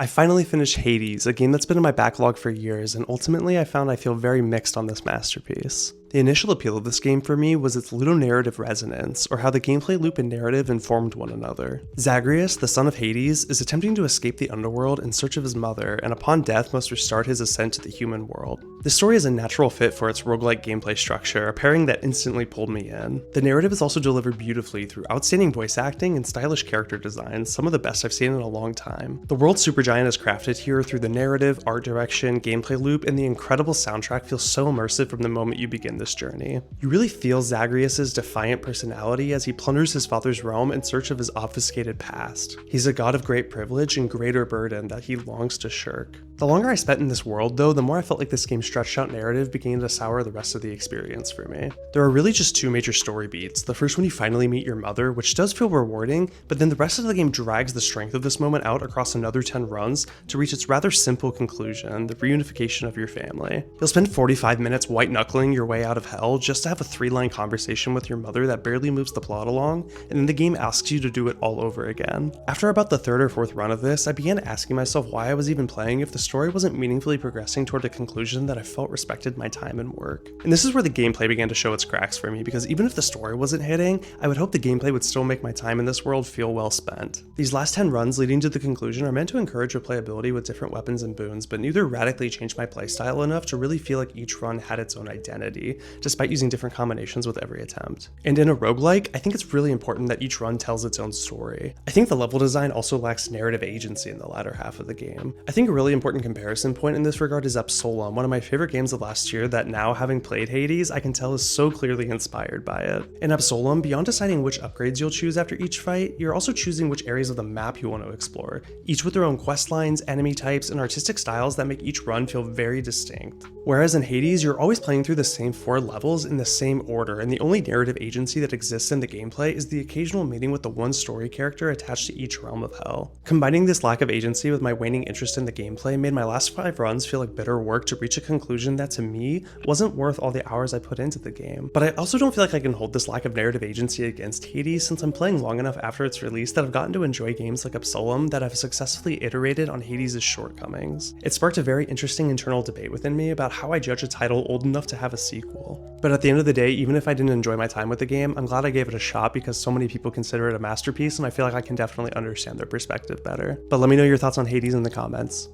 I finally finished Hades, a game that's been in my backlog for years, and ultimately I found I feel very mixed on this masterpiece. The initial appeal of this game for me was its ludonarrative resonance, or how the gameplay loop and narrative informed one another. Zagreus, the son of Hades, is attempting to escape the underworld in search of his mother, and upon death must restart his ascent to the human world. This story is a natural fit for its roguelike gameplay structure, a pairing that instantly pulled me in. The narrative is also delivered beautifully through outstanding voice acting and stylish character designs, some of the best I've seen in a long time. The world Supergiant is crafted here through the narrative, art direction, gameplay loop, and the incredible soundtrack feels so immersive from the moment you begin this journey. You really feel Zagreus' defiant personality as he plunders his father's realm in search of his obfuscated past. He's a god of great privilege and greater burden that he longs to shirk. The longer I spent in this world though, the more I felt like this game's stretched out narrative began to sour the rest of the experience for me. There are really just two major story beats. The first when you finally meet your mother, which does feel rewarding, but then the rest of the game drags the strength of this moment out across another 10 runs to reach its rather simple conclusion, the reunification of your family. You'll spend 45 minutes white-knuckling your way out of hell just to have a 3-line conversation with your mother that barely moves the plot along, and then the game asks you to do it all over again. After about the 3rd or 4th run of this, I began asking myself why I was even playing if the story wasn't meaningfully progressing toward a conclusion that I felt respected my time and work. And this is where the gameplay began to show its cracks for me, because even if the story wasn't hitting, I would hope the gameplay would still make my time in this world feel well spent. These last 10 runs leading to the conclusion are meant to encourage replayability with different weapons and boons, but neither radically changed my playstyle enough to really feel like each run had its own identity, despite using different combinations with every attempt. And in a roguelike, I think it's really important that each run tells its own story. I think the level design also lacks narrative agency in the latter half of the game. I think a really important comparison point in this regard is Absolem, one of my favorite games of last year that now, having played Hades, I can tell is so clearly inspired by it. In Absolem, beyond deciding which upgrades you'll choose after each fight, you're also choosing which areas of the map you want to explore, each with their own quest lines, enemy types, and artistic styles that make each run feel very distinct. Whereas in Hades, you're always playing through the same 4 levels in the same order, and the only narrative agency that exists in the gameplay is the occasional meeting with the one story character attached to each realm of hell. Combining this lack of agency with my waning interest in the gameplay made my last 5 runs feel like bitter work to reach a conclusion that to me wasn't worth all the hours I put into the game. But I also don't feel like I can hold this lack of narrative agency against Hades, since I'm playing long enough after its release that I've gotten to enjoy games like Absolem that have successfully iterated on Hades' shortcomings. It sparked a very interesting internal debate within me about how I judge a title old enough to have a sequel. But at the end of the day, even if I didn't enjoy my time with the game, I'm glad I gave it a shot because so many people consider it a masterpiece, and I feel like I can definitely understand their perspective better. But let me know your thoughts on Hades in the comments.